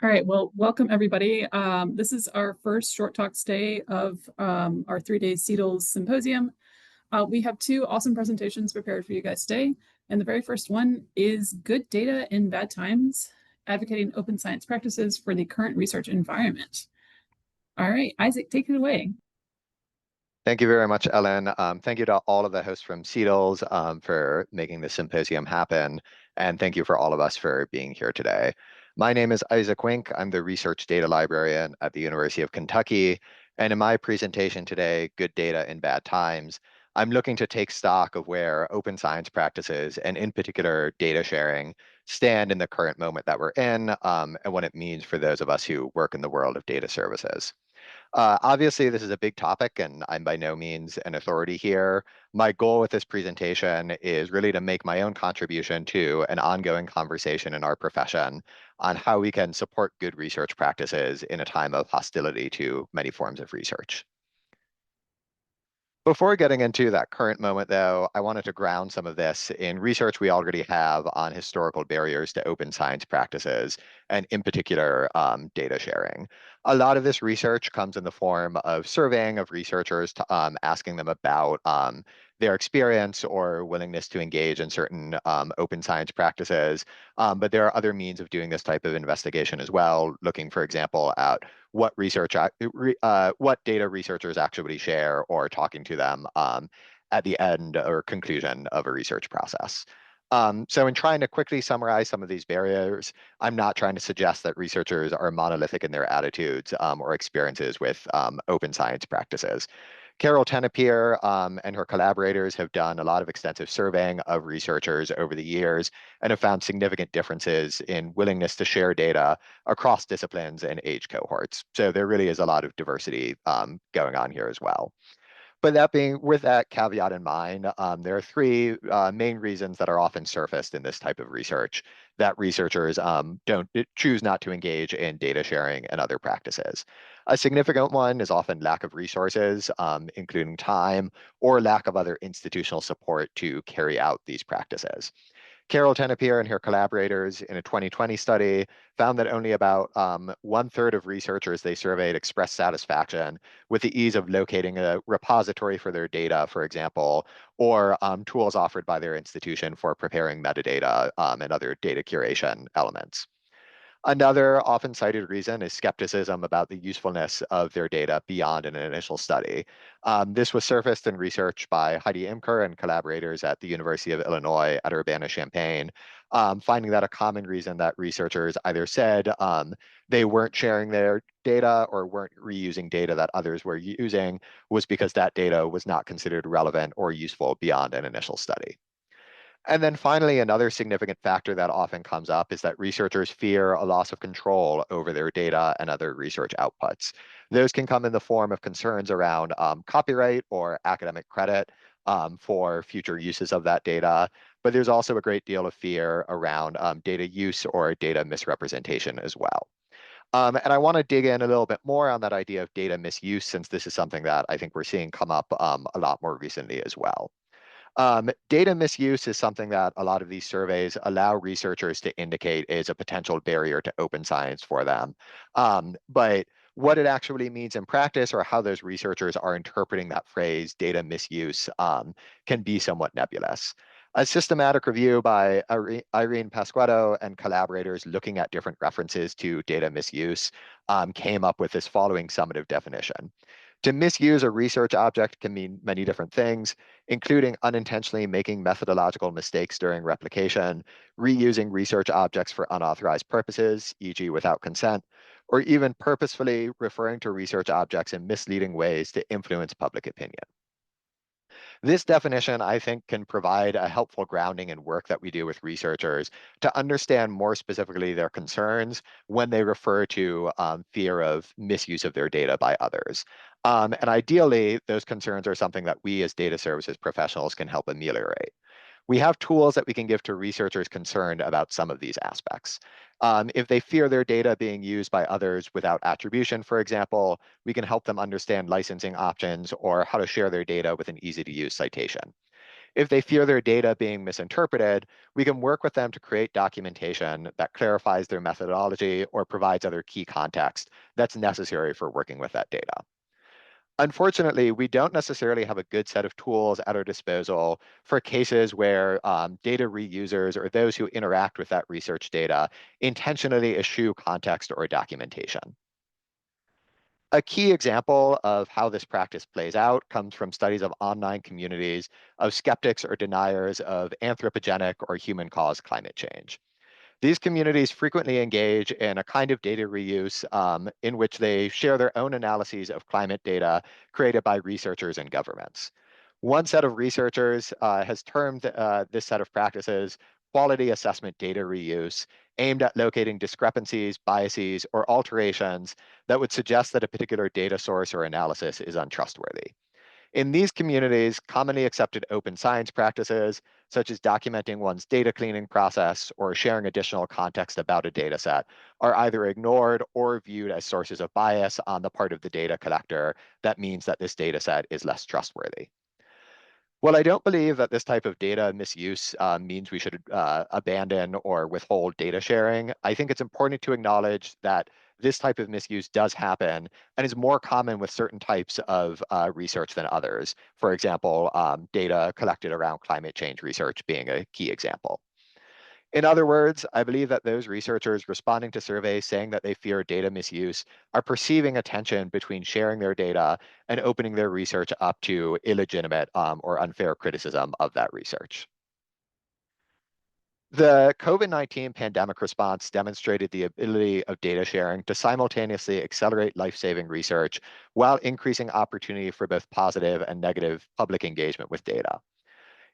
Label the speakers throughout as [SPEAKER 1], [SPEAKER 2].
[SPEAKER 1] All right, well, welcome everybody. This is our first Short Talks day of our 3-day SEDLS Symposium. We have two awesome presentations prepared for you guys today. And the very first one is Good Data in Bad Times, Advocating Open Science Practices for the Current Research Environment. All right, Isaac, take it away.
[SPEAKER 2] Thank you very much, Ellen. Thank you to all of the hosts from SEDLS for making this symposium happen. And thank you for all of us for being here today. My name is Isaac Wink. I'm the Research Data Librarian at the University of Kentucky. And in my presentation today, Good Data in Bad Times, I'm looking to take stock of where open science practices, and in particular data sharing, stand in the current moment that we're in, and what it means for those of us who work in the world of data services. Obviously, this is a big topic, and I'm by no means an authority here. My goal with this presentation is really to make my own contribution to an ongoing conversation in our profession on how we can support good research practices in a time of hostility to many forms of research. Before getting into that current moment, though, I wanted to ground some of this in research we already have on historical barriers to open science practices, and in particular, data sharing. A lot of this research comes in the form of surveying of researchers, asking them about their experience or willingness to engage in certain open science practices. But there are other means of doing this type of investigation as well, looking, for example, at what data researchers actually share, or talking to them at the end or conclusion of a research process. So in trying to quickly summarize some of these barriers, I'm not trying to suggest that researchers are monolithic in their attitudes or experiences with open science practices. Carol Tenopir and her collaborators have done a lot of extensive surveying of researchers over the years and have found significant differences in willingness to share data across disciplines and age cohorts. So there really is a lot of diversity going on here as well. But with that caveat in mind, there are three main reasons that are often surfaced in this type of research that researchers choose not to engage in data sharing and other practices. A significant one is often lack of resources, including time, or lack of other institutional support to carry out these practices. Carol Tenopir and her collaborators in a 2020 study found that only about 1/3 of researchers they surveyed expressed satisfaction with the ease of locating a repository for their data, for example, or tools offered by their institution for preparing metadata and other data curation elements. Another often cited reason is skepticism about the usefulness of their data beyond an initial study. This was surfaced in research by Heidi Imker and collaborators at the University of Illinois at Urbana-Champaign, finding that a common reason that researchers either said they weren't sharing their data or weren't reusing data that others were using was because that data was not considered relevant or useful beyond an initial study. And then finally, another significant factor that often comes up is that researchers fear a loss of control over their data and other research outputs. Those can come in the form of concerns around copyright or academic credit for future uses of that data. But there's also a great deal of fear around data use or data misrepresentation as well. And I want to dig in a little bit more on that idea of data misuse, since this is something that I think we're seeing come up a lot more recently as well. Data misuse is something that a lot of these surveys allow researchers to indicate is a potential barrier to open science for them. But what it actually means in practice, or how those researchers are interpreting that phrase, data misuse, can be somewhat nebulous. A systematic review by Irene Pasquetto and collaborators looking at different references to data misuse came up with this following summative definition. To misuse a research object can mean many different things, including unintentionally making methodological mistakes during replication, reusing research objects for unauthorized purposes, e.g. without consent, or even purposefully referring to research objects in misleading ways to influence public opinion. This definition, I think, can provide a helpful grounding in work that we do with researchers to understand more specifically their concerns when they refer to fear of misuse of their data by others. And ideally, those concerns are something that we as data services professionals can help ameliorate. We have tools that we can give to researchers concerned about some of these aspects. If they fear their data being used by others without attribution, for example, we can help them understand licensing options or how to share their data with an easy-to-use citation. If they fear their data being misinterpreted, we can work with them to create documentation that clarifies their methodology or provides other key context that's necessary for working with that data. Unfortunately, we don't necessarily have a good set of tools at our disposal for cases where data reusers or those who interact with that research data intentionally eschew context or documentation. A key example of how this practice plays out comes from studies of online communities of skeptics or deniers of anthropogenic or human-caused climate change. These communities frequently engage in a kind of data reuse in which they share their own analyses of climate data created by researchers and governments. One set of researchers has termed this set of practices quality assessment data reuse, aimed at locating discrepancies, biases, or alterations that would suggest that a particular data source or analysis is untrustworthy. In these communities, commonly accepted open science practices, such as documenting one's data cleaning process or sharing additional context about a data set, are either ignored or viewed as sources of bias on the part of the data collector that means that this data set is less trustworthy. Well, I don't believe that this type of data misuse means we should abandon or withhold data sharing. I think it's important to acknowledge that this type of misuse does happen and is more common with certain types of research than others. For example, data collected around climate change research being a key example. In other words, I believe that those researchers responding to surveys saying that they fear data misuse are perceiving a tension between sharing their data and opening their research up to illegitimate or unfair criticism of that research. The COVID-19 pandemic response demonstrated the ability of data sharing to simultaneously accelerate life-saving research while increasing opportunity for both positive and negative public engagement with data.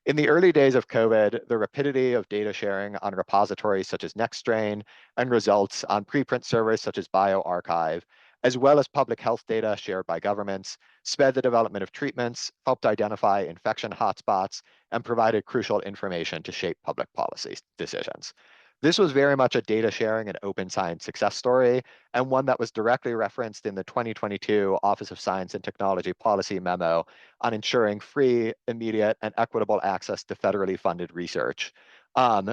[SPEAKER 2] In the early days of COVID, the rapidity of data sharing on repositories such as NextStrain and results on preprint servers such as bioRxiv, as well as public health data shared by governments, sped the development of treatments, helped identify infection hotspots, and provided crucial information to shape public policy decisions. This was very much a data sharing and open science success story, and one that was directly referenced in the 2022 Office of Science and Technology Policy Memo on ensuring free, immediate, and equitable access to federally funded research,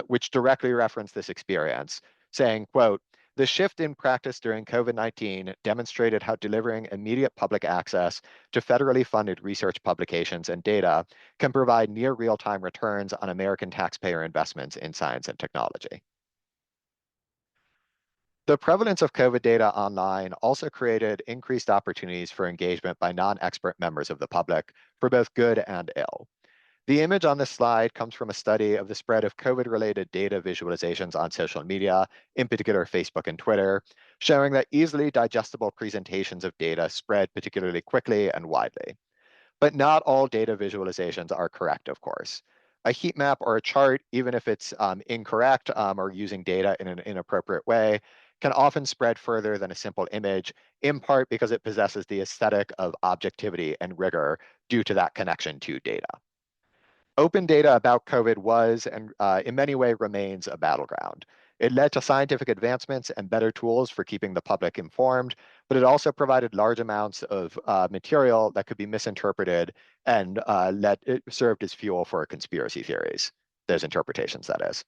[SPEAKER 2] which directly referenced this experience, saying, quote, "The shift in practice during COVID-19 demonstrated how delivering immediate public access to federally funded research publications and data can provide near real-time returns on American taxpayer investments in science and technology." The prevalence of COVID data online also created increased opportunities for engagement by non-expert members of the public for both good and ill. The image on this slide comes from a study of the spread of COVID-related data visualizations on social media, in particular Facebook and Twitter, showing that easily digestible presentations of data spread particularly quickly and widely. But not all data visualizations are correct, of course. A heat map or a chart, even if it's incorrect or using data in an inappropriate way, can often spread further than a simple image, in part because it possesses the aesthetic of objectivity and rigor due to that connection to data. Open data about COVID was, and in many ways remains, a battleground. It led to scientific advancements and better tools for keeping the public informed, but it also provided large amounts of material that could be misinterpreted and it served as fuel for conspiracy theories, those interpretations, that is.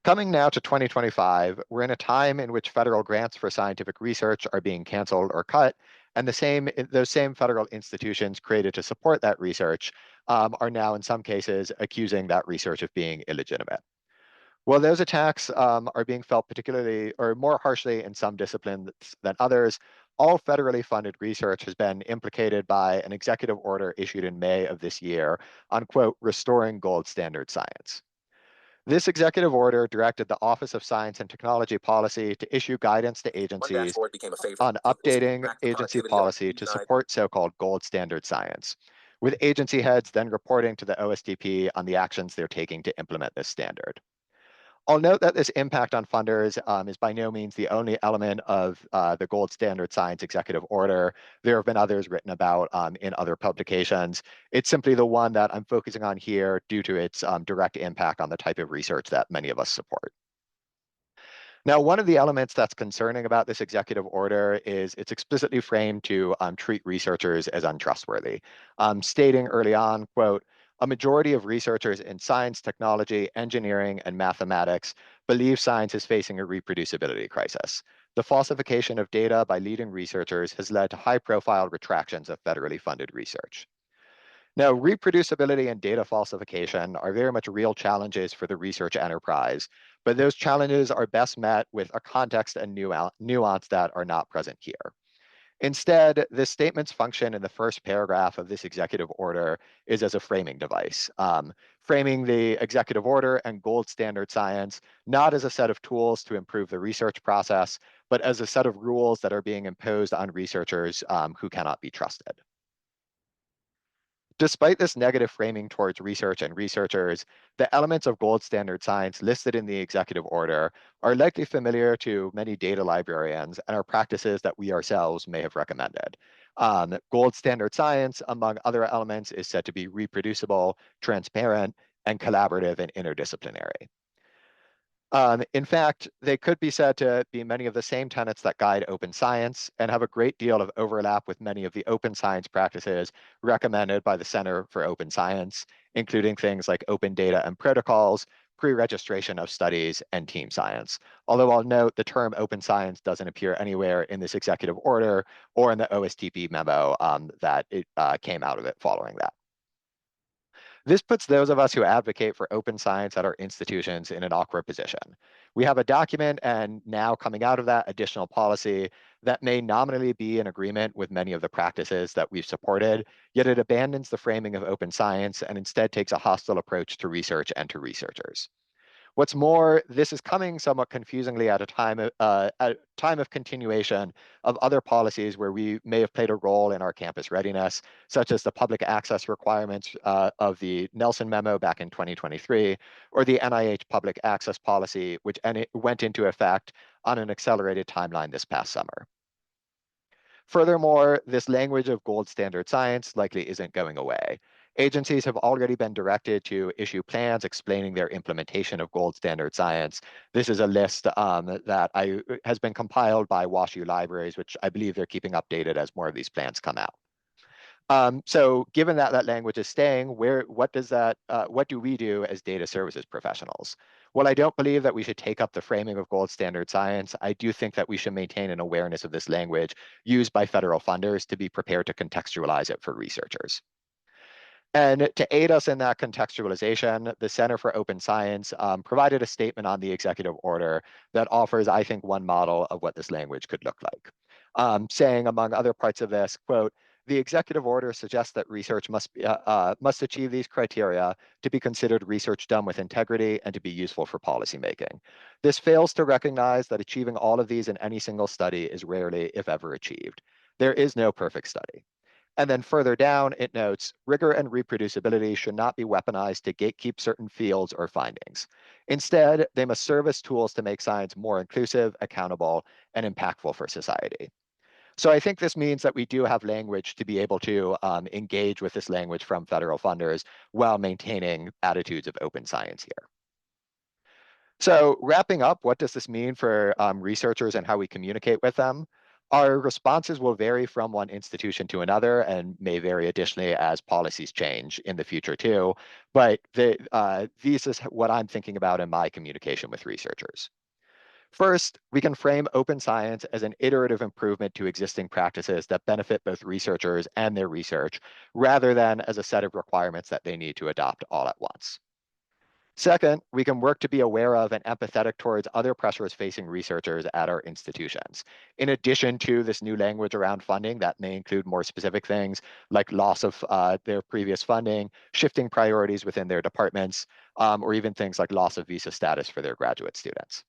[SPEAKER 2] Coming now to 2025, we're in a time in which federal grants for scientific research are being canceled or cut, and those same federal institutions created to support that research are now in some cases accusing that research of being illegitimate. While those attacks are being felt particularly or more harshly in some disciplines than others, all federally funded research has been implicated by an executive order issued in May of this year on, quote, "restoring gold standard science." This executive order directed the Office of Science and Technology Policy to issue guidance to agencies on updating agency policy to support so-called gold standard science, with agency heads then reporting to the OSTP on the actions they're taking to implement this standard. I'll note that this impact on funders is by no means the only element of the gold standard science executive order. There have been others written about in other publications. It's simply the one that I'm focusing on here due to its direct impact on the type of research that many of us support. Now, one of the elements that's concerning about this executive order is it's explicitly framed to treat researchers as untrustworthy, stating early on, quote, a majority of researchers in science, technology, engineering, and mathematics believe science is facing a reproducibility crisis. The falsification of data by leading researchers has led to high-profile retractions of federally funded research. Now, reproducibility and data falsification are very much real challenges for the research enterprise, but those challenges are best met with a context and nuance that are not present here. Instead, the statement's function in the first paragraph of this executive order is as a framing device, framing the executive order and gold standard science not as a set of tools to improve the research process, but as a set of rules that are being imposed on researchers who cannot be trusted. Despite this negative framing towards research and researchers, the elements of gold standard science listed in the executive order are likely familiar to many data librarians and are practices that we ourselves may have recommended. Gold standard science, among other elements, is said to be reproducible, transparent, and collaborative and interdisciplinary. In fact, they could be said to be many of the same tenets that guide open science and have a great deal of overlap with many of the open science practices recommended by the Center for Open Science, including things like open data and protocols, pre-registration of studies, and team science. Although I'll note the term open science doesn't appear anywhere in this executive order or in the OSTP memo that came out of it following that. This puts those of us who advocate for open science at our institutions in an awkward position. We have a document and now coming out of that additional policy that may nominally be in agreement with many of the practices that we've supported, yet it abandons the framing of open science and instead takes a hostile approach to research and to researchers. What's more, this is coming somewhat confusingly at a time of continuation of other policies where we may have played a role in our campus readiness, such as the public access requirements of the Nelson memo back in 2023, or the NIH public access policy, which went into effect on an accelerated timeline this past summer. Furthermore, this language of gold standard science likely isn't going away. Agencies have already been directed to issue plans explaining their implementation of gold standard science. This is a list that has been compiled by WashU Libraries, which I believe they're keeping updated as more of these plans come out. So given that that language is staying, what do we do as data services professionals? Well, I don't believe that we should take up the framing of gold standard science. I do think that we should maintain an awareness of this language used by federal funders to be prepared to contextualize it for researchers. And to aid us in that contextualization, the Center for Open Science provided a statement on the executive order that offers, I think, one model of what this language could look like, saying, among other parts of this, quote, the executive order suggests that research must achieve these criteria to be considered research done with integrity and to be useful for policymaking. This fails to recognize that achieving all of these in any single study is rarely, if ever, achieved. There is no perfect study. And then further down, it notes, rigor and reproducibility should not be weaponized to gatekeep certain fields or findings. Instead, they must serve as tools to make science more inclusive, accountable, and impactful for society. So I think this means that we do have language to be able to engage with this language from federal funders while maintaining attitudes of open science here. So wrapping up, what does this mean for researchers and how we communicate with them? Our responses will vary from one institution to another and may vary additionally as policies change in the future too. But this is what I'm thinking about in my communication with researchers. First, we can frame open science as an iterative improvement to existing practices that benefit both researchers and their research, rather than as a set of requirements that they need to adopt all at once. Second, we can work to be aware of and empathetic towards other pressures facing researchers at our institutions. In addition to this new language around funding, that may include more specific things like loss of their previous funding, shifting priorities within their departments, or even things like loss of visa status for their graduate students.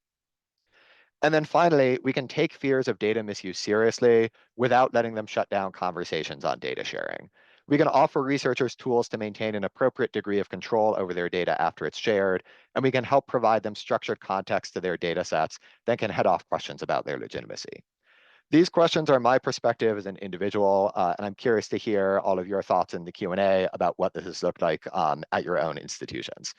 [SPEAKER 2] And then finally, we can take fears of data misuse seriously without letting them shut down conversations on data sharing. We can offer researchers tools to maintain an appropriate degree of control over their data after it's shared, and we can help provide them structured context to their data sets that can head off questions about their legitimacy. These questions are my perspective as an individual, and I'm curious to hear all of your thoughts in the Q&A about what this has looked like at your own institutions.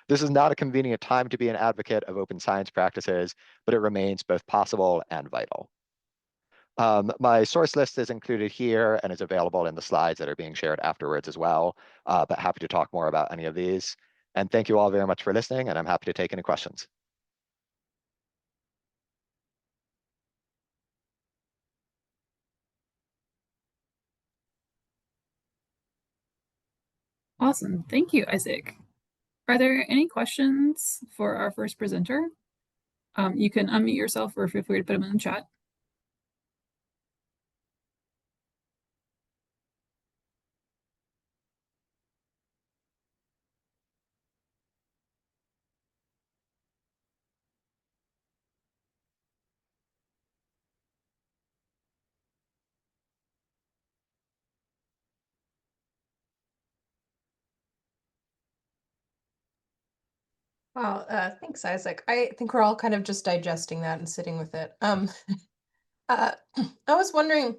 [SPEAKER 2] This is not a convenient time to be an advocate of open science practices, but it remains both possible and vital. My source list is included here and is available in the slides that are being shared afterwards as well, but happy to talk more about any of these. And thank you all very much for listening, and I'm happy to take any questions.
[SPEAKER 1] Awesome. Thank you, Isaac. Are there any questions for our first presenter? You can unmute yourself or feel free to put them in the chat.
[SPEAKER 3] Wow, thanks, Isaac. I think we're all kind of just digesting that and sitting with it. I was wondering,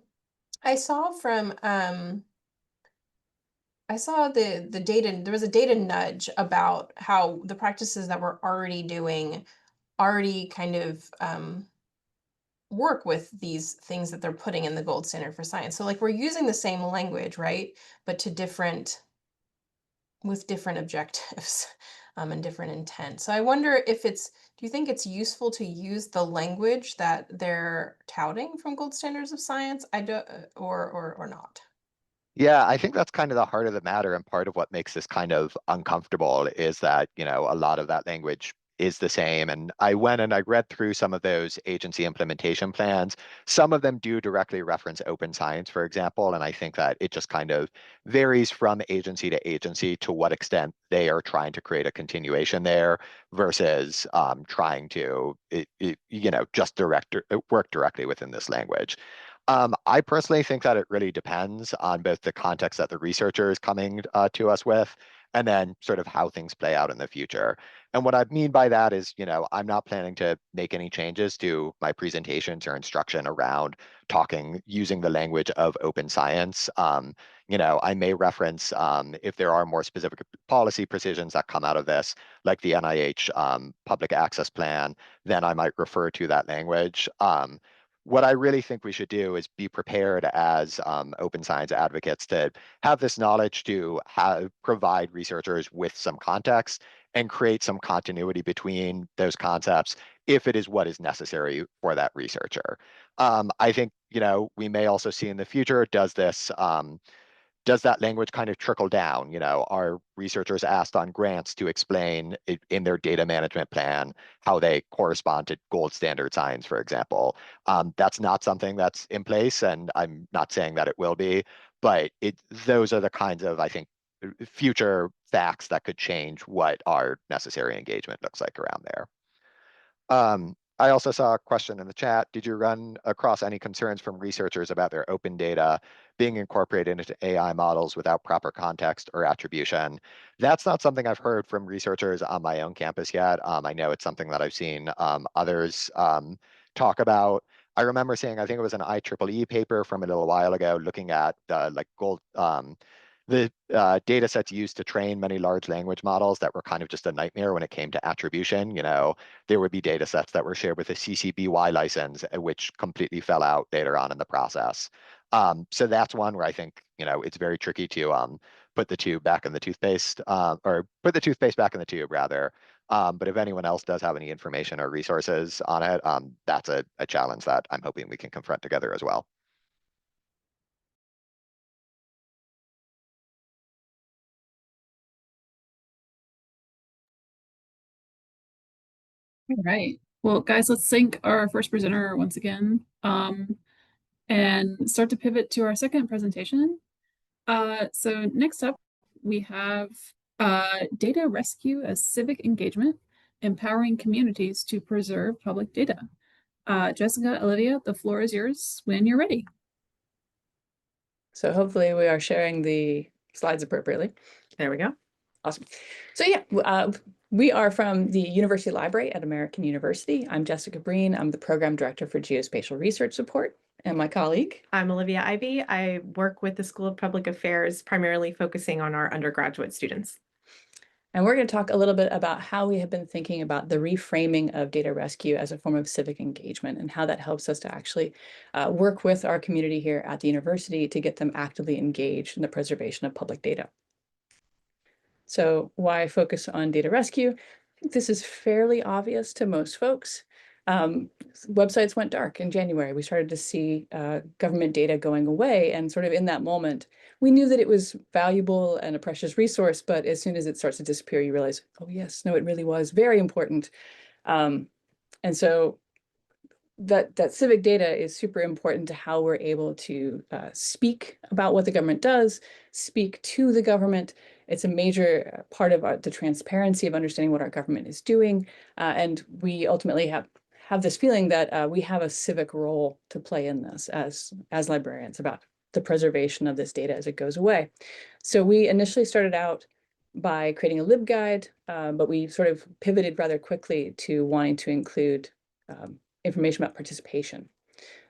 [SPEAKER 3] I saw from I saw the data, there was a data nudge about how the practices that we're already doing already kind of work with these things that they're putting in the gold standard for science. So like we're using the same language, right? But to with different objectives and different intent. So I wonder if do you think it's useful to use the language that they're touting from gold standards of science? I do, or not.
[SPEAKER 2] Yeah, I think that's kind of the heart of the matter, and part of what makes this kind of uncomfortable is that, a lot of that language is the same. And I went and I read through some of those agency implementation plans. Some of them do directly reference open science, for example, and I think that it just kind of varies from agency to agency to what extent they are trying to create a continuation there versus trying to, just work directly within this language. I personally think that it really depends on both the context that the researcher is coming to us with, and then sort of how things play out in the future. And what I mean by that is, I'm not planning to make any changes to my presentations or instruction around using the language of open science. I may reference if there are more specific policy precisions that come out of this, like the NIH public access plan, then I might refer to that language. What I really think we should do is be prepared as open science advocates to have this knowledge to provide researchers with some context and create some continuity between those concepts if it is what is necessary for that researcher. I think, we may also see in the future, does that language kind of trickle down? Are researchers asked on grants to explain in their data management plan how they correspond to gold standard science, for example? That's not something that's in place, and I'm not saying that it will be, but those are the kinds of, I think, future facts that could change what our necessary engagement looks like around there. I also saw a question in the chat. Did you run across any concerns from researchers about their open data being incorporated into AI models without proper context or attribution? That's not something I've heard from researchers on my own campus yet. I know it's something that I've seen others talk about. I remember seeing, I think it was an IEEE paper from a little while ago, looking at the data sets used to train many large language models that were kind of just a nightmare when it came to attribution. There would be data sets that were shared with a CC BY license, which completely fell out later on in the process. So that's one where I think, it's very tricky to put the tube back in the toothpaste, or put the toothpaste back in the tube, rather. But if anyone else does have any information or resources on it, that's a challenge that I'm hoping we can confront together as well.
[SPEAKER 1] All right. Well, guys, let's thank our first presenter once again, and start to pivot to our second presentation. So next up, we have Data Rescue as Civic Engagement, Empowering Communities to Preserve Public Data. Jessica, Olivia, the floor is yours when you're ready.
[SPEAKER 4] So hopefully we are sharing the slides appropriately. There we go. Awesome. So yeah, we are from the University Library at American University. I'm Jessica Breen. I'm the Program Director for Geospatial Research Support. And my colleague?
[SPEAKER 5] I'm Olivia Ivey. I work with the School of Public Affairs, primarily focusing on our undergraduate students.
[SPEAKER 4] And we're going to talk a little bit about how we have been thinking about the reframing of data rescue as a form of civic engagement and how that helps us to actually work with our community here at the university to get them actively engaged in the preservation of public data. So why focus on data rescue? I think this is fairly obvious to most folks. Websites went dark in January. We started to see government data going away, and sort of in that moment, we knew that it was valuable and a precious resource, but as soon as it starts to disappear, you realize, oh yes, no, it really was very important. And so that civic data is super important to how we're able to speak about what the government does, speak to the government. It's a major part of the transparency of understanding what our government is doing. And we ultimately have this feeling that we have a civic role to play in this as librarians about the preservation of this data as it goes away. So we initially started out by creating a LibGuide, but we sort of pivoted rather quickly to wanting to include information about participation.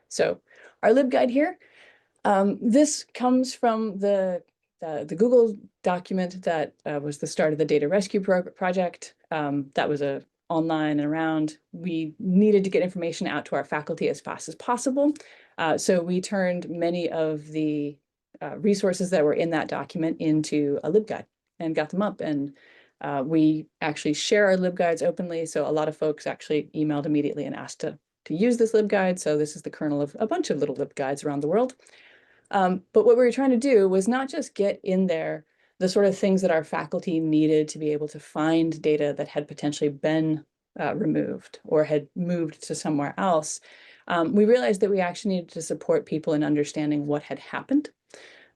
[SPEAKER 4] So our LibGuide here, this comes from the Google document that was the start of the data rescue project. That was online and around. We needed to get information out to our faculty as fast as possible. So we turned many of the resources that were in that document into a LibGuide and got them up. And we actually share our LibGuides openly. So a lot of folks actually emailed immediately and asked to use this LibGuide. So this is the kernel of a bunch of little LibGuides around the world. But what we were trying to do was not just get in there the sort of things that our faculty needed to be able to find data that had potentially been removed or had moved to somewhere else. We realized that we actually needed to support people in understanding what had happened.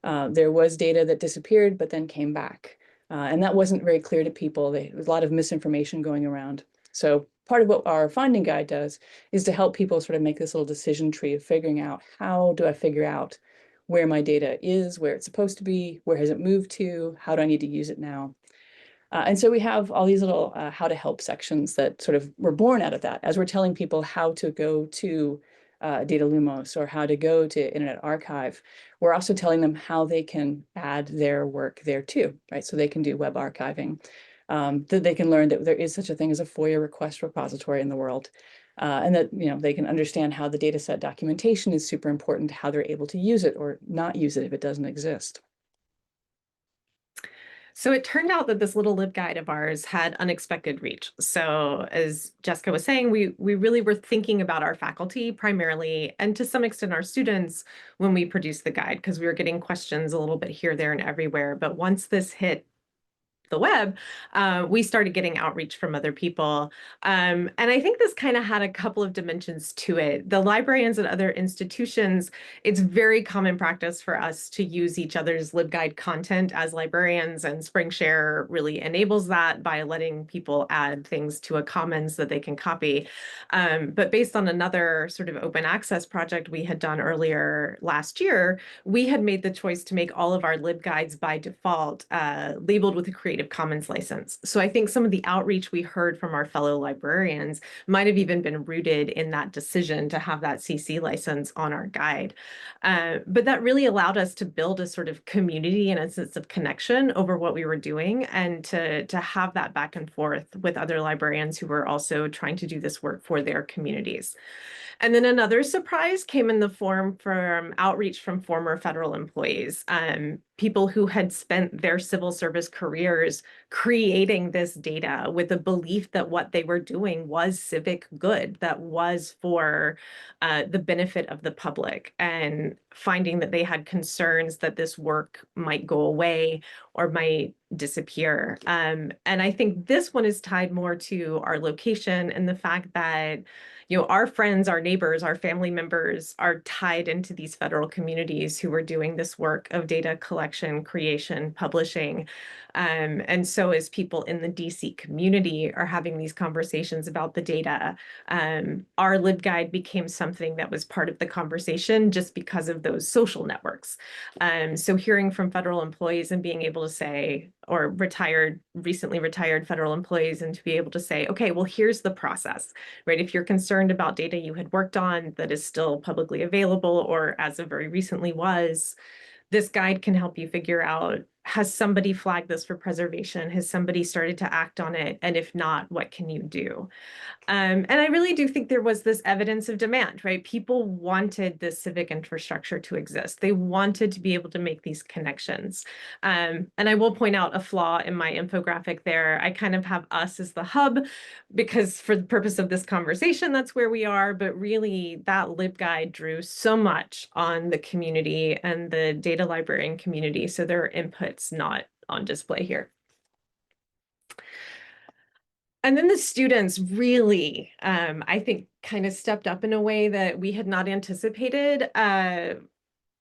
[SPEAKER 4] There was data that disappeared, but then came back. And that wasn't very clear to people. There was a lot of misinformation going around. So part of what our finding guide does is to help people sort of make this little decision tree of figuring out, how do I figure out where my data is, where it's supposed to be, where has it moved to, how do I need to use it now? And so we have all these little how to help sections that sort of were born out of that, as we're telling people how to go to Data Lumos or how to go to Internet Archive. We're also telling them how they can add their work there too, right? So they can do web archiving, that they can learn that there is such a thing as a FOIA request repository in the world. And that they can understand how the data set documentation is super important to how they're able to use it or not use it if it doesn't exist.
[SPEAKER 5] So it turned out that this little LibGuide of ours had unexpected reach. So as Jessica was saying, we really were thinking about our faculty primarily, and to some extent our students, when we produced the guide, because we were getting questions a little bit here, there, and everywhere. But once this hit the web, we started getting outreach from other people. And I think this kind of had a couple of dimensions to it. The librarians at other institutions, it's very common practice for us to use each other's LibGuide content as librarians, and SpringShare really enables that by letting people add things to a commons that they can copy. But based on another sort of open access project we had done earlier last year, we had made the choice to make all of our LibGuides by default labeled with a Creative Commons license. So I think some of the outreach we heard from our fellow librarians might have even been rooted in that decision to have that CC license on our guide. But that really allowed us to build a sort of community and a sense of connection over what we were doing, and to have that back and forth with other librarians who were also trying to do this work for their communities. And then another surprise came in the form from outreach from former federal employees, people who had spent their civil service careers creating this data with a belief that what they were doing was civic good, that was for the benefit of the public, and finding that they had concerns that this work might go away or might disappear. And I think this one is tied more to our location and the fact that our friends, our neighbors, our family members are tied into these federal communities who are doing this work of data collection, creation, publishing. And so as people in the DC community are having these conversations about the data, our LibGuide became something that was part of the conversation just because of those social networks. So hearing from federal employees and being able to say, or recently retired federal employees, and to be able to say, okay, well, here's the process, right? If you're concerned about data you had worked on that is still publicly available, or as of very recently was, this guide can help you figure out has somebody flagged this for preservation? Has somebody started to act on it? And if not, what can you do? And I really do think there was this evidence of demand, right? People wanted this civic infrastructure to exist. They wanted to be able to make these connections. And I will point out a flaw in my infographic there. I kind of have us as the hub because for the purpose of this conversation, that's where we are. But really, that LibGuide drew so much on the community and the data librarian community. So there are inputs not on display here. And then the students really, I think, kind of stepped up in a way that we had not anticipated.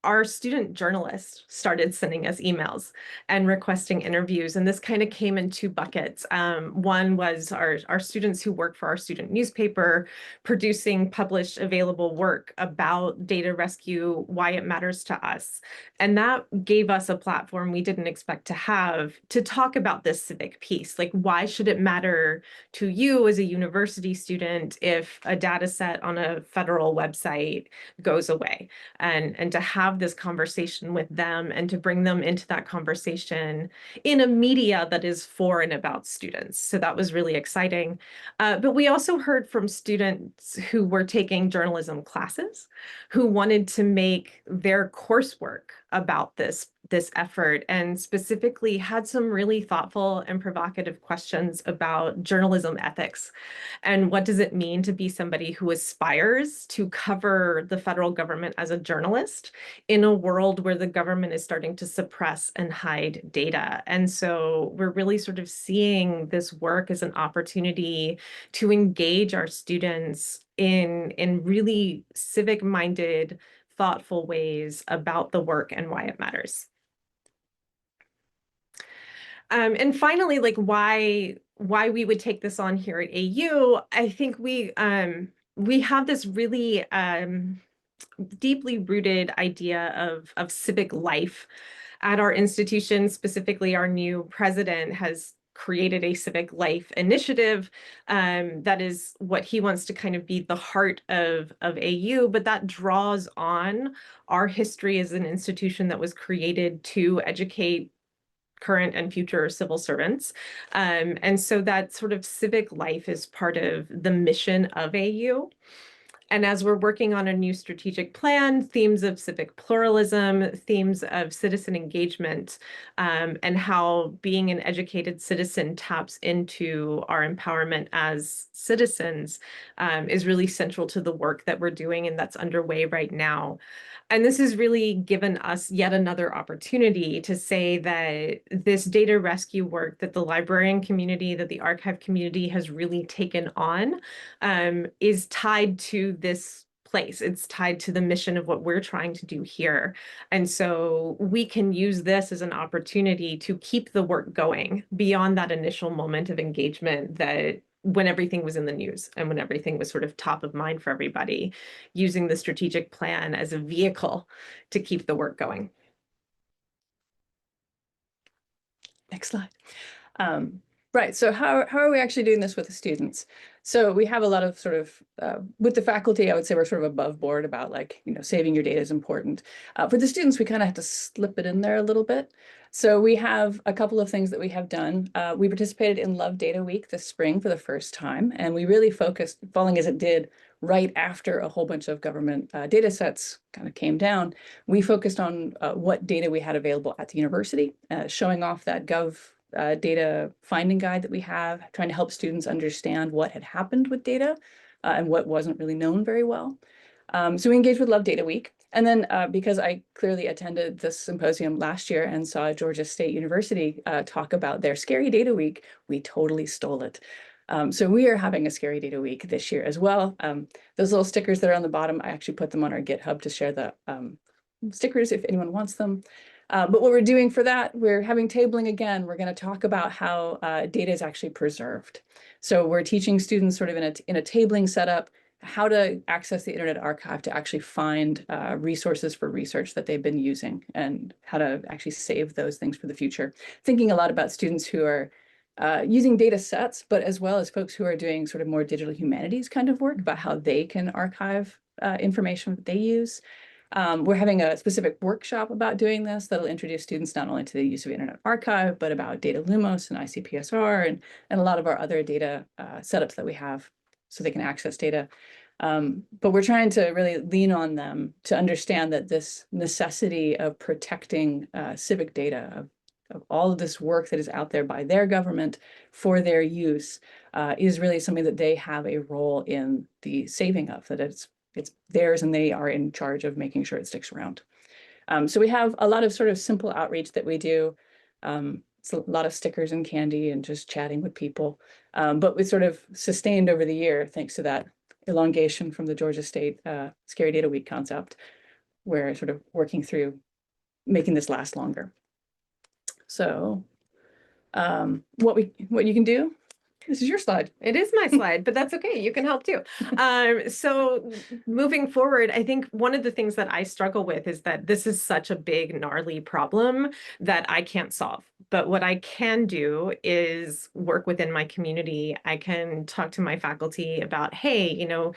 [SPEAKER 5] Our student journalists started sending us emails and requesting interviews. And this kind of came in two buckets. One was our students who work for our student newspaper producing published available work about data rescue, why it matters to us. And that gave us a platform we didn't expect to have to talk about this civic piece. Like, why should it matter to you as a university student if a data set on a federal website goes away? And to have this conversation with them and to bring them into that conversation in a media that is for and about students. So that was really exciting. But we also heard from students who were taking journalism classes, who wanted to make their coursework about this effort, and specifically had some really thoughtful and provocative questions about journalism ethics. And what does it mean to be somebody who aspires to cover the federal government as a journalist in a world where the government is starting to suppress and hide data? And so we're really sort of seeing this work as an opportunity to engage our students in really civic-minded, thoughtful ways about the work and why it matters. And finally, like why we would take this on here at AU, I think we have this really deeply rooted idea of civic life at our institution. Specifically, our new president has created a civic life initiative that is what he wants to kind of be the heart of AU, but that draws on our history as an institution that was created to educate current and future civil servants. And so that sort of civic life is part of the mission of AU. And as we're working on a new strategic plan, themes of civic pluralism, themes of citizen engagement, and how being an educated citizen taps into our empowerment as citizens is really central to the work that we're doing and that's underway right now. And this has really given us yet another opportunity to say that this data rescue work that the librarian community, that the archive community has really taken on is tied to this place. It's tied to the mission of what we're trying to do here. And so we can use this as an opportunity to keep the work going beyond that initial moment of engagement that when everything was in the news and when everything was sort of top of mind for everybody, using the strategic plan as a vehicle to keep the work going.
[SPEAKER 4] Next slide. Right, so how are we actually doing this with the students? So we have a lot of sort of, with the faculty, I would say we're sort of above board about like, saving your data is important. For the students, we kind of have to slip it in there a little bit. So we have a couple of things that we have done. We participated in Love Data Week this spring for the first time, and we really focused, falling as it did right after a whole bunch of government data sets kind of came down. We focused on what data we had available at the university, showing off that Gov data finding guide that we have, trying to help students understand what had happened with data and what wasn't really known very well. So we engaged with Love Data Week. And then because I clearly attended this symposium last year and saw Georgia State University talk about their Scary Data Week, we totally stole it. So we are having a Scary Data Week this year as well. Those little stickers that are on the bottom, I actually put them on our GitHub to share the stickers if anyone wants them. But what we're doing for that, we're having tabling again. We're going to talk about how data is actually preserved. So we're teaching students sort of in a tabling setup, how to access the Internet Archive to actually find resources for research that they've been using and how to actually save those things for the future. Thinking a lot about students who are using data sets, but as well as folks who are doing sort of more digital humanities kind of work about how they can archive information that they use. We're having a specific workshop about doing this that'll introduce students not only to the use of Internet Archive, but about data Lumos and ICPSR and a lot of our other data setups that we have so they can access data. But we're trying to really lean on them to understand that this necessity of protecting civic data, of all of this work that is out there by their government for their use, is really something that they have a role in the saving of, that it's theirs and they are in charge of making sure it sticks around. So we have a lot of sort of simple outreach that we do. It's a lot of stickers and candy and just chatting with people. But we sort of sustained over the year, thanks to that elongation from the Georgia State Scary Data Week concept, we're sort of working through making this last longer. So what you can do, this is your slide.
[SPEAKER 5] It is my slide, but that's okay. You can help too. So moving forward, I think one of the things that I struggle with is that this is such a big, gnarly problem that I can't solve. But what I can do is work within my community. I can talk to my faculty about, hey, you know,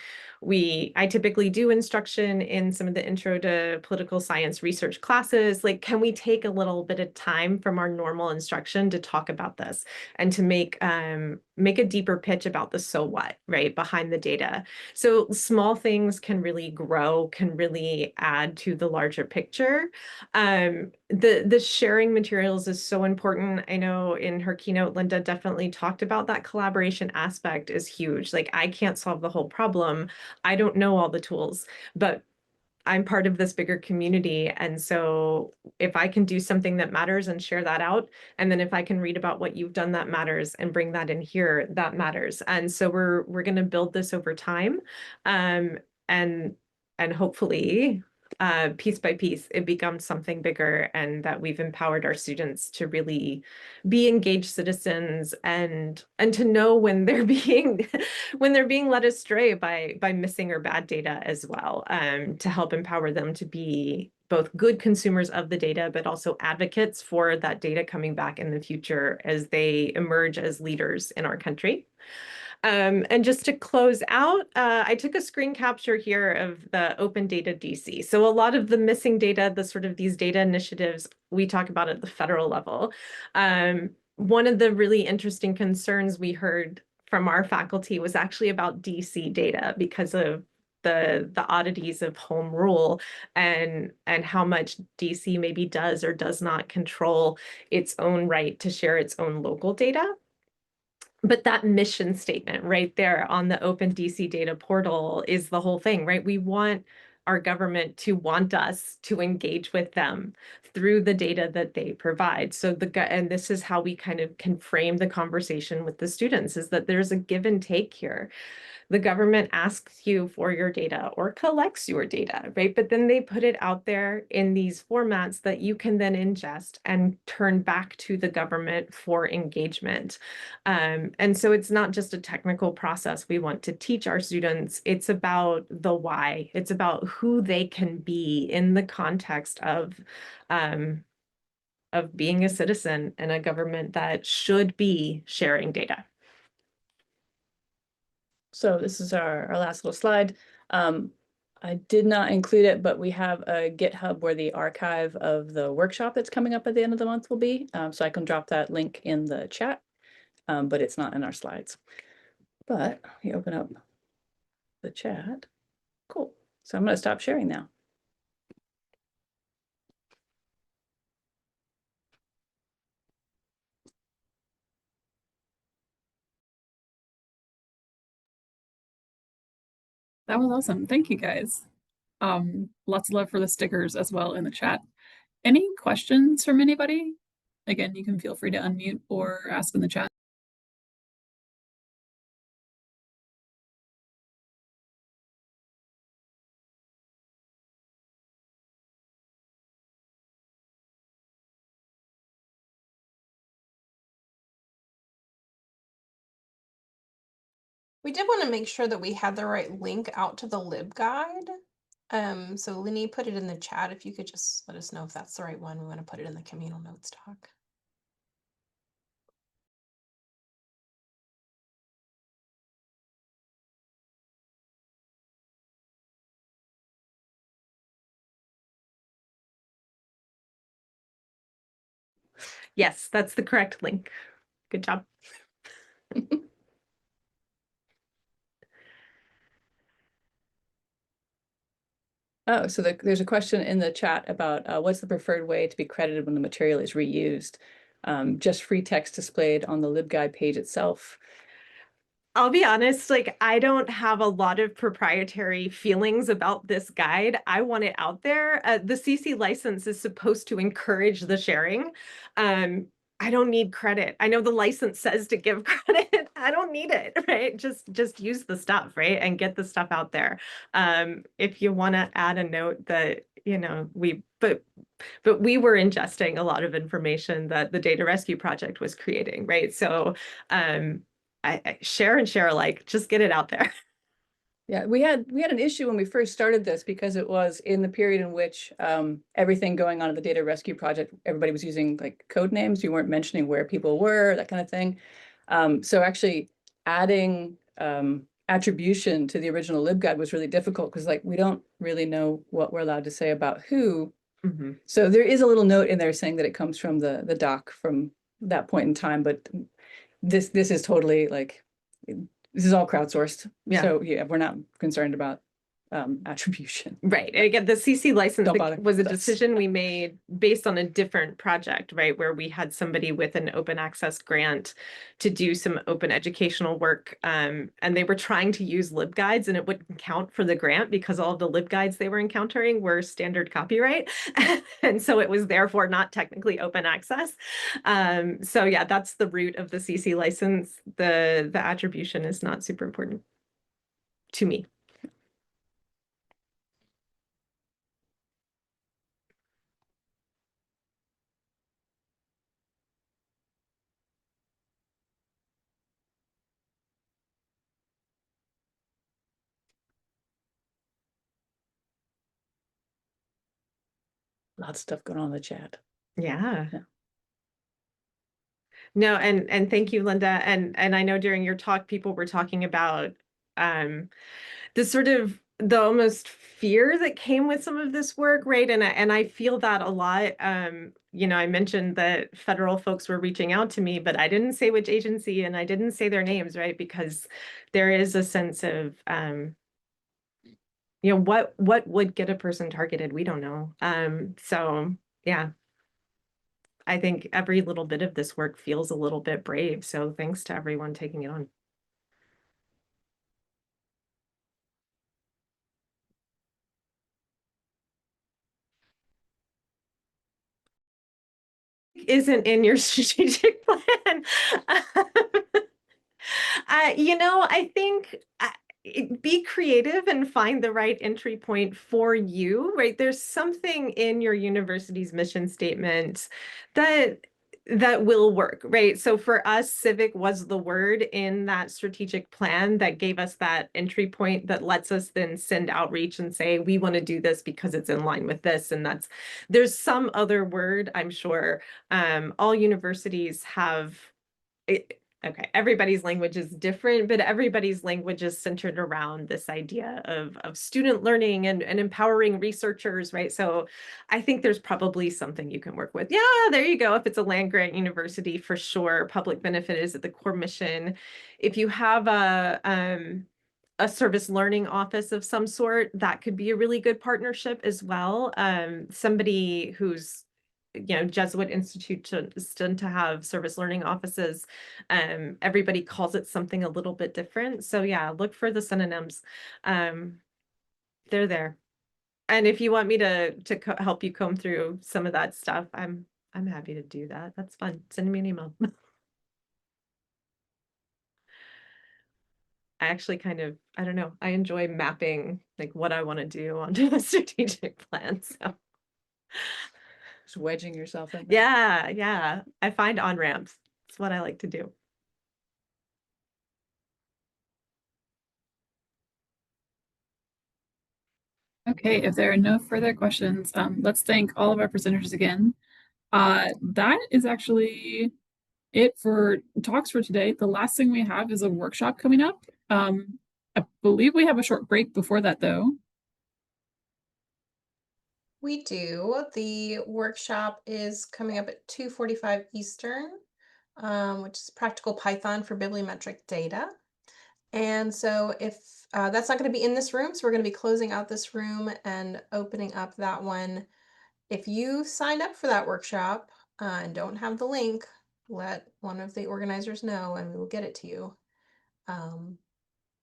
[SPEAKER 5] I typically do instruction in some of the intro to political science research classes. Like, can we take a little bit of time from our normal instruction to talk about this and to make a deeper pitch about the so what, right, behind the data. So small things can really grow, can really add to the larger picture. The sharing materials is so important. I know in her keynote, Linda definitely talked about that collaboration aspect is huge. Like, I can't solve the whole problem. I don't know all the tools, but I'm part of this bigger community. And so if I can do something that matters and share that out, and then if I can read about what you've done that matters and bring that in here, that matters. And so we're going to build this over time. And hopefully piece by piece, it becomes something bigger, and that we've empowered our students to really be engaged citizens and to know when they're being led astray by missing or bad data as well, to help empower them to be both good consumers of the data, but also advocates for that data coming back in the future as they emerge as leaders in our country. And just to close out, I took a screen capture here of the Open Data DC. So a lot of the missing data, the sort of these data initiatives we talk about at the federal level. One of the really interesting concerns we heard from our faculty was actually about DC data because of the oddities of home rule and how much DC maybe does or does not control its own right to share its own local data. But that mission statement right there on the Open DC data portal is the whole thing, right? We want our government to want us to engage with them through the data that they provide. So and this is how we kind of can frame the conversation with the students, is that there's a give and take here. The government asks you for your data or collects your data, right? But then they put it out there in these formats that you can then ingest and turn back to the government for engagement. And so it's not just a technical process we want to teach our students. It's about the why. It's about who they can be in the context of being a citizen in a government that should be sharing data.
[SPEAKER 4] So this is our last little slide. I did not include it, but we have a GitHub where the archive of the workshop that's coming up at the end of the month will be. So I can drop that link in the chat, but it's not in our slides. But you open up the chat. Cool. So I'm going to stop sharing now.
[SPEAKER 1] That was awesome. Thank you guys. Lots of love for the stickers as well in the chat. Any questions from anybody? Again, you can feel free to unmute or ask in the chat.
[SPEAKER 3] We did want to make sure that we had the right link out to the LibGuide. So Linny put it in the chat. If you could just let us know if that's the right one. We want to put it in the communal notes doc.
[SPEAKER 5] Yes, that's the correct link. Good job.
[SPEAKER 4] Oh, so there's a question in the chat about what's the preferred way to be credited when the material is reused? Just free text displayed on the LibGuide page itself.
[SPEAKER 5] I'll be honest, like I don't have a lot of proprietary feelings about this guide. I want it out there. The CC license is supposed to encourage the sharing. I don't need credit. I know the license says to give credit. I don't need it, right? Just use the stuff, right? And get the stuff out there. If you want to add a note that, you know, but we were ingesting a lot of information that the Data Rescue Project was creating, right? So I share and share alike, just get it out there.
[SPEAKER 4] Yeah, we had an issue when we first started this because it was in the period in which everything going on at the Data Rescue Project, everybody was using like code names. You weren't mentioning where people were, that kind of thing. So actually adding attribution to the original LibGuide was really difficult because like we don't really know what we're allowed to say about who.
[SPEAKER 5] Mm-hmm.
[SPEAKER 4] So there is a little note in there saying that it comes from the doc from that point in time, but this is totally like, this is all crowdsourced.
[SPEAKER 5] Yeah.
[SPEAKER 4] So yeah, we're not concerned about attribution.
[SPEAKER 5] Right. And again, the CC license
[SPEAKER 4] Don't bother
[SPEAKER 5] was a
[SPEAKER 4] with us.
[SPEAKER 5] decision we made based on a different project, right? Where we had somebody with an open access grant to do some open educational work. And they were trying to use LibGuides and it wouldn't count for the grant because all of the LibGuides they were encountering were standard copyright. And so it was therefore not technically open access. So yeah, that's the root of the CC license. The attribution is not super important to me.
[SPEAKER 4] Lots of stuff going on in the chat.
[SPEAKER 5] Yeah.
[SPEAKER 4] Yeah.
[SPEAKER 5] No, and thank you, Linda. And I know during your talk, people were talking about the sort of the almost fear that came with some of this work, right? And I feel that a lot. You know, I mentioned that federal folks were reaching out to me, but I didn't say which agency and I didn't say their names, right? Because there is a sense of you know, what would get a person targeted? We don't know. So yeah. I think every little bit of this work feels a little bit brave. So thanks to everyone taking it on. Isn't in your strategic plan. You know, I think be creative and find the right entry point for you, right? There's something in your university's mission statement that will work, right? So for us, Civic was the word in that strategic plan that gave us that entry point that lets us then send outreach and say, we want to do this because it's in line with this. And there's some other word, I'm sure. All universities have it. Okay, everybody's language is different, but everybody's language is centered around this idea of student learning and empowering researchers, right? So I think there's probably something you can work with. Yeah, there you go. If it's a land grant university, for sure, public benefit is at the core mission. If you have a service learning office of some sort, that could be a really good partnership as well. Somebody who's Jesuit institutions tend to have service learning offices. Everybody calls it something a little bit different. So yeah, look for the synonyms. They're there. And if you want me to help you comb through some of that stuff, I'm happy to do that. That's fun. Send me an email. I actually kind of, I don't know, I enjoy mapping like what I want to do onto a strategic plan. So
[SPEAKER 4] Just wedging yourself in there.
[SPEAKER 5] yeah. I find on-ramps. It's what I like to do.
[SPEAKER 1] Okay, if there are no further questions, let's thank all of our presenters again. That is actually it for talks for today. The last thing we have is a workshop coming up. I believe we have a short break before that though.
[SPEAKER 3] We do. The workshop is coming up at 2:45 Eastern, which is Practical Python for Bibliometric Data. And so if that's not going to be in this room, so we're going to be closing out this room and opening up that one. If you signed up for that workshop and don't have the link, let one of the organizers know and we will get it to you. And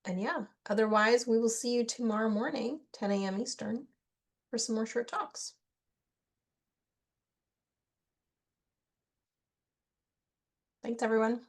[SPEAKER 3] yeah, otherwise we will see you tomorrow morning, 10 a.m. Eastern, for some more short talks. Thanks, everyone.